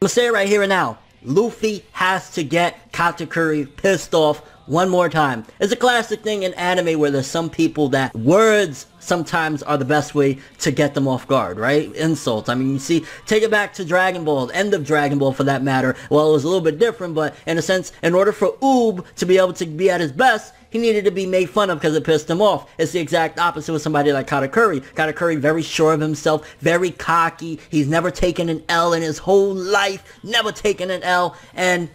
I'm gonna say it right here and now. Luffy has to get Katakuri pissed off one more time. It's a classic thing in anime where there's some people that words sometimes are the best way to get them off guard, right? Insults. I mean, you see, take it back to Dragon Ball, the end of Dragon Ball for that matter. Well, it was a little bit different, but in a sense, in order for Oob to be able to be at his best, he needed to be made fun of because it pissed him off. It's the exact opposite with somebody like Katakuri. Katakuri, very sure of himself, very cocky. He's never taken an L in his whole life, never taken an L, and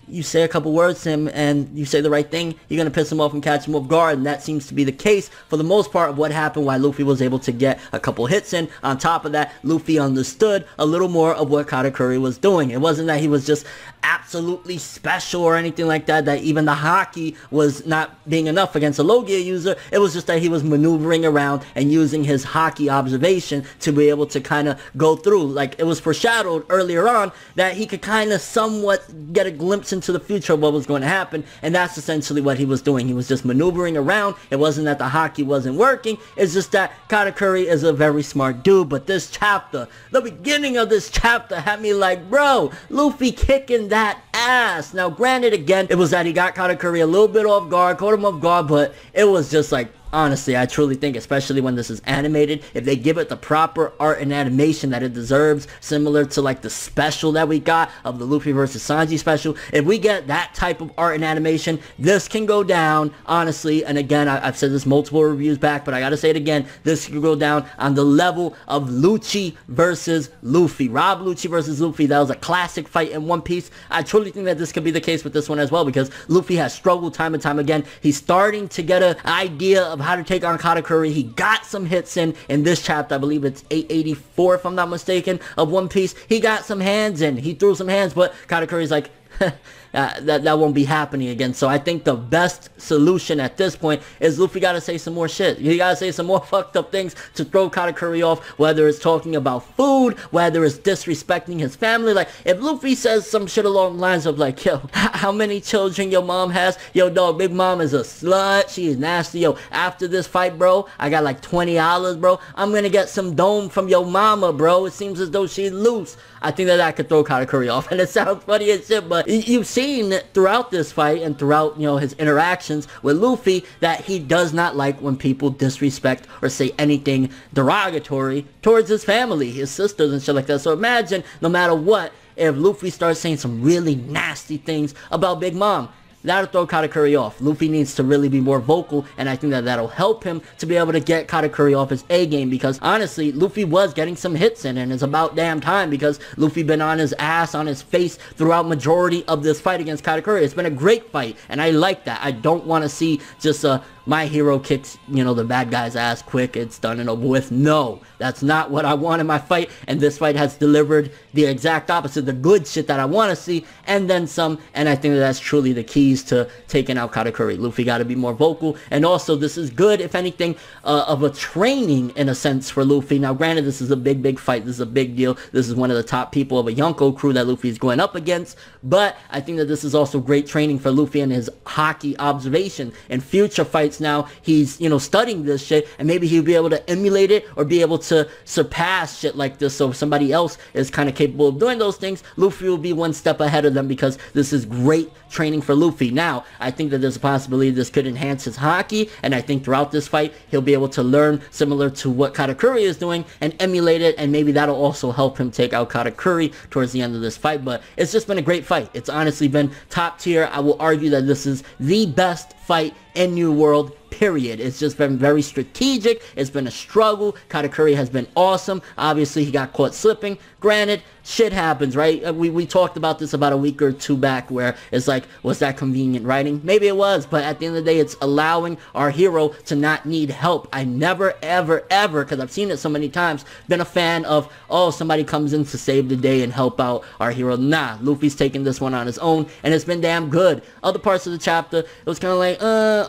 you say a couple words to him and you say the right thing, you're going to piss him off and catch him off guard, and that seems to be the case for the most part of what happened, why Luffy was able to get a couple hits in. On top of that, Luffy understood a little more of what Katakuri was doing. It wasn't that he was just absolutely special or anything like that, that even the haki was not being enough against a Logia user. It was just that he was maneuvering around and using his haki observation to be able to kind of go through. Like, it was foreshadowed earlier on that he could kind of somewhat get a glimpse into the future of what was going to happen, and that's essentially what he was doing. He was just maneuvering around. It wasn't that the haki wasn't working, it's just that Katakuri is a very smart dude. But this chapter, the beginning of this chapter had me like, bro, Luffy kicking that ass. Now granted, again, it was that he got Katakuri a little bit off guard, caught him off guard, but it was just like, honestly, I truly think, especially when this is animated, if they give it the proper art and animation that it deserves, similar to like the special that we got of the Luffy versus Sanji special, if we get that type of art and animation, this can go down, honestly, and again, I've said this multiple reviews back, but I gotta say it again, this can go down on the level of Lucci versus Luffy. Rob Lucci versus Luffy, that was a classic fight in One Piece. I truly think that this could be the case with this one as well, because Luffy has struggled time and time again. He's starting to get an idea of how to take on Katakuri. He got some hits in this chapter. I believe it's 884 if I'm not mistaken of One Piece. He got some hands in. He threw some hands, but Katakuri's like, that won't be happening again. So I think the best solution at this point is Luffy gotta say some more shit. He gotta say some more fucked up things to throw Katakuri off, whether it's talking about food, whether it's disrespecting his family. Like, if Luffy says some shit along the lines of like, yo, how many children your mom has? Yo, dog, Big Mom is a slut. She is nasty. Yo, after this fight, bro, I got like $20, bro. I'm gonna get some dome from your mama, bro. It seems as though she's loose. I think that could throw Katakuri off, and it sounds funny as shit, but you've seen throughout this fight and throughout, you know, his interactions with Luffy that he does not like when people disrespect or say anything derogatory towards his family, his sisters and shit like that. So imagine, no matter what, if Luffy starts saying some really nasty things about Big Mom, that'll throw Katakuri off. Luffy needs to really be more vocal, and I think that that'll help him to be able to get Katakuri off his A game, because honestly, Luffy was getting some hits in, and it's about damn time, because Luffy been on his ass, on his face throughout majority of this fight against Katakuri. It's been a great fight, and I like that. I don't want to see just my hero kicks, you know, the bad guy's ass quick, it's done and over with. No, that's not what I want in my fight, and this fight has delivered the exact opposite, the good shit that I want to see, and then some, and I think that that's truly the keys to taking out Katakuri. Luffy got to be more vocal, and also this is good, if anything, of a training in a sense for Luffy. Now granted, this is a big fight, this is a big deal, this is one of the top people of a Yonko crew that Luffy is going up against, but I think that this is also great training for Luffy and his haki observation. In future fights now, he's, you know, studying this shit, and maybe he'll be able to emulate it or be able to surpass shit like this. So if somebody else is kind of capable of doing those things, Luffy will be one step ahead of them, because this is great training for Luffy. Now, I think that there's a possibility this could enhance his haki, and I think throughout this fight, he'll be able to learn similar to what Katakuri is doing and emulate it, and maybe that'll also help him take out Katakuri towards the end of this fight. But it's just been a great fight. It's honestly been top tier. I will argue that this is the best fight in New World, period. It's just been very strategic. It's been a struggle. Katakuri has been awesome. Obviously, he got caught slipping. Granted, shit happens, right? We talked about this about a week or two back, where it's like, was that convenient writing? Maybe it was, but at the end of the day, it's allowing our hero to not need help. I never, ever, because I've seen it so many times, been a fan of, oh, somebody comes in to save the day and help out our hero. Nah, Luffy's taking this one on his own, and it's been damn good. Other parts of the chapter, it was kind of like,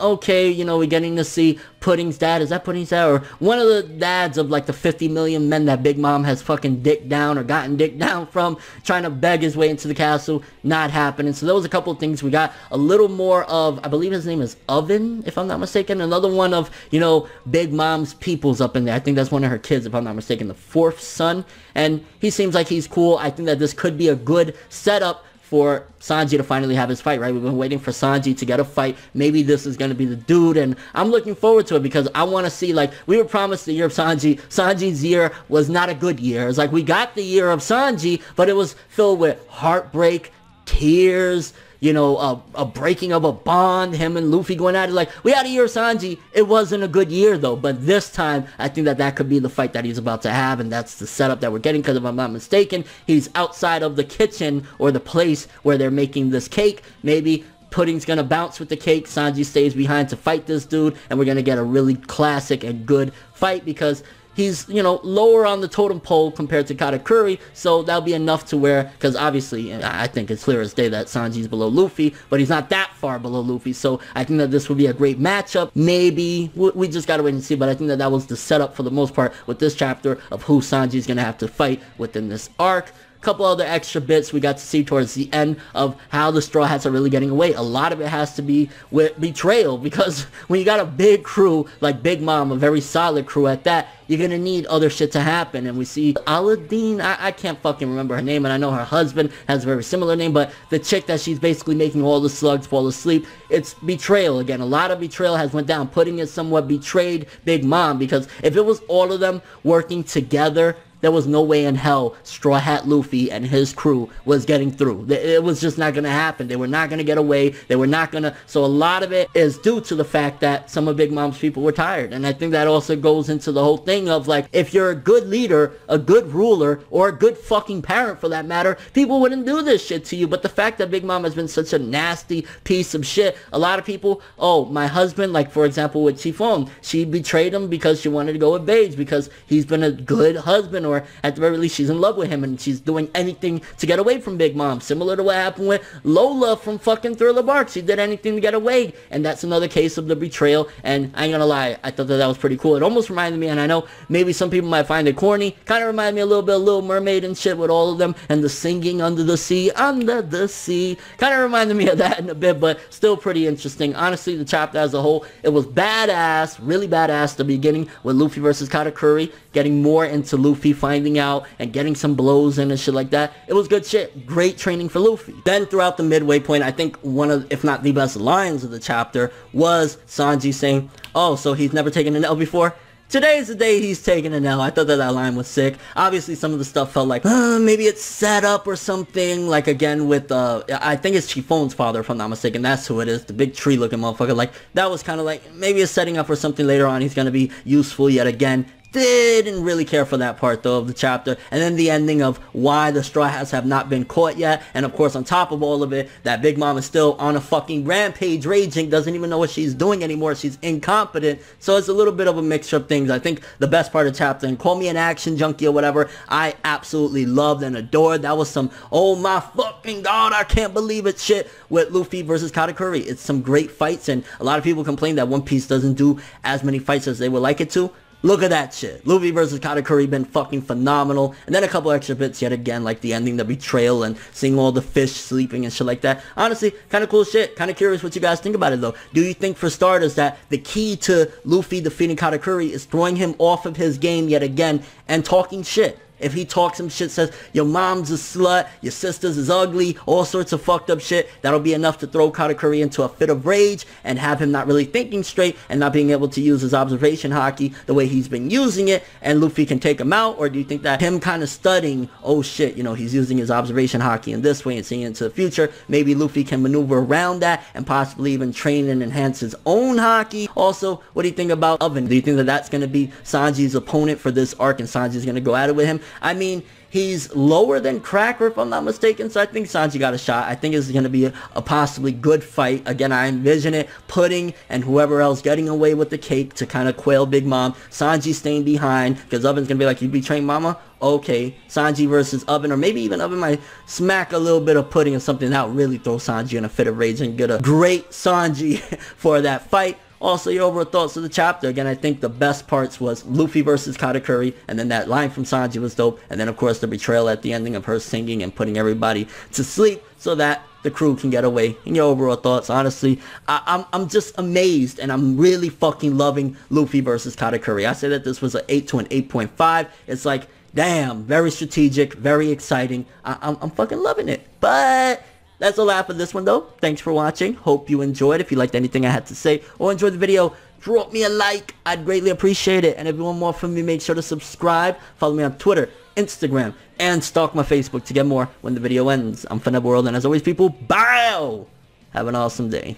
okay, you know, we're getting to see Pudding's dad. Is that Pudding's dad? Or one of the dads of like the 50 million men that Big Mom has fucking dicked down or gotten dicked down from, trying to beg his way into the castle. Not happening. So there was a couple of things. We got a little more of, I believe his name is Oven, if I'm not mistaken. Another one of, you know, Big Mom's peoples up in there. I think that's one of her kids, if I'm not mistaken, the fourth son. And he seems like he's cool. I think that this could be a good setup for Sanji to finally have his fight, right? We've been waiting for Sanji to get a fight. Maybe this is going to be the dude, and I'm looking forward to it because I want to see, like, we were promised the year of Sanji. Sanji's year was not a good year. It's like we got the year of Sanji, but it was filled with heartbreak, tears, you know, a breaking of a bond, him and Luffy going at it. Like, we had a year of Sanji. It wasn't a good year, though. But this time, I think that that could be the fight that he's about to have, and that's the setup that we're getting, because if I'm not mistaken, he's outside of the kitchen or the place where they're making this cake. Maybe Pudding's gonna bounce with the cake, Sanji stays behind to fight this dude, and we're gonna get a really classic and good fight, because he's, you know, lower on the totem pole compared to Katakuri, so that'll be enough to where, because obviously, I think it's clear as day that Sanji's below Luffy, but he's not that far below Luffy, so I think that this would be a great matchup. Maybe, we just gotta wait and see, but I think that that was the setup for the most part with this chapter of who Sanji's gonna have to fight within this arc. Couple other extra bits we got to see towards the end of how the Straw Hats are really getting away. A lot of it has to be with betrayal, because when you got a big crew like Big Mom, a very solid crew at that, you're gonna need other shit to happen. And we see Aladdin, I can't fucking remember her name, and I know her husband has a very similar name, but the chick that she's basically making all the slugs fall asleep, it's betrayal again. A lot of betrayal has went down. Pudding is somewhat betrayed Big Mom, because if it was all of them working together, there was no way in hell Straw Hat Luffy and his crew was getting through. It was just not going to happen. They were not going to get away. They were not going to... So a lot of it is due to the fact that some of Big Mom's people were tired. And I think that also goes into the whole thing of, like, if you're a good leader, a good ruler, or a good fucking parent for that matter, people wouldn't do this shit to you. But the fact that Big Mom has been such a nasty piece of shit, a lot of people, oh, my husband, like, for example, with Chiffon, she betrayed him because she wanted to go with Beige, because he's been a good husband, or at the very least she's in love with him and she's doing anything to get away from Big Mom, similar to what happened with Lola from fucking Thriller Bark. She did anything to get away, and that's another case of the betrayal. And I ain't gonna lie, I thought that that was pretty cool. It almost reminded me, and I know maybe some people might find it corny, kind of reminded me a little bit of Little Mermaid and shit, with all of them and the singing under the sea, kind of reminded me of that in a bit, but still pretty interesting. Honestly, the chapter as a whole, it was badass, really badass. The beginning with Luffy versus Katakuri, getting more into Luffy finding out and getting some blows in and shit like that. It was good shit. Great training for Luffy. Then throughout the midway point, I think one of, if not the best lines of the chapter was Sanji saying, oh, so he's never taken an L before? Today's the day he's taking an L. I thought that that line was sick. Obviously, some of the stuff felt like, maybe it's set up or something. Like, again, with, I think it's Chiffon's father, if I'm not mistaken. That's who it is. The big tree-looking motherfucker. Like, that was kind of like, maybe it's setting up for something later on. He's going to be useful yet again. Didn't really care for that part, though, of the chapter. And then the ending of why the Straw Hats have not been caught yet. And, of course, on top of all of it, that Big Mom is still on a fucking rampage, raging, doesn't even know what she's doing anymore. She's incompetent. So it's a little bit of a mixture of things. I think the best part of the chapter, and call me an action junkie or whatever, I absolutely loved and adored. That was some, oh my fucking god, I can't believe it shit with Luffy versus Katakuri. It's some great fights, and a lot of people complain that One Piece doesn't do as many fights as they would like it to. Look at that shit. Luffy versus Katakuri been fucking phenomenal. And then a couple extra bits yet again, like the ending, the betrayal, and seeing all the fish sleeping and shit like that. Honestly, kind of cool shit. Kind of curious what you guys think about it, though. Do you think, for starters, that the key to Luffy defeating Katakuri is throwing him off of his game yet again and talking shit? If he talks some shit, says, your mom's a slut, your sister's is ugly, all sorts of fucked up shit, that'll be enough to throw Katakuri into a fit of rage and have him not really thinking straight and not being able to use his observation haki the way he's been using it, and Luffy can take him out? Or do you think that him kind of studying, oh shit, you know, he's using his observation haki in this way and seeing into the future, maybe Luffy can maneuver around that and possibly even train and enhance his own haki? Also, what do you think about Oven? Do you think that that's going to be Sanji's opponent for this arc and Sanji's going to go at it with him? I mean, he's lower than Cracker, if I'm not mistaken, so I think Sanji got a shot. I think it's going to be a possibly good fight. Again, I envision it, Pudding and whoever else getting away with the cake to kind of quail Big Mom. Sanji staying behind, because Oven's going to be like, you betraying Mama? Okay, Sanji versus Oven, or maybe even Oven might smack a little bit of Pudding or something. That would really throw Sanji in a fit of rage and get a great Sanji for that fight. Also, your overall thoughts of the chapter. Again, I think the best parts was Luffy versus Katakuri, and then that line from Sanji was dope, and then of course the betrayal at the ending of her singing and putting everybody to sleep so that the crew can get away. And your overall thoughts. Honestly, I'm just amazed, and I'm really fucking loving Luffy versus Katakuri. I say that this was an 8 to an 8.5. It's like, damn, very strategic, very exciting. I'm fucking loving it. But that's all I have for this one, though. Thanks for watching. Hope you enjoyed. If you liked anything I had to say or enjoyed the video, drop me a like. I'd greatly appreciate it. And if you want more from me, make sure to subscribe. Follow me on Twitter, Instagram, and stalk my Facebook to get more when the video ends. I'm ForneverWorld, and as always, people, bow! Have an awesome day.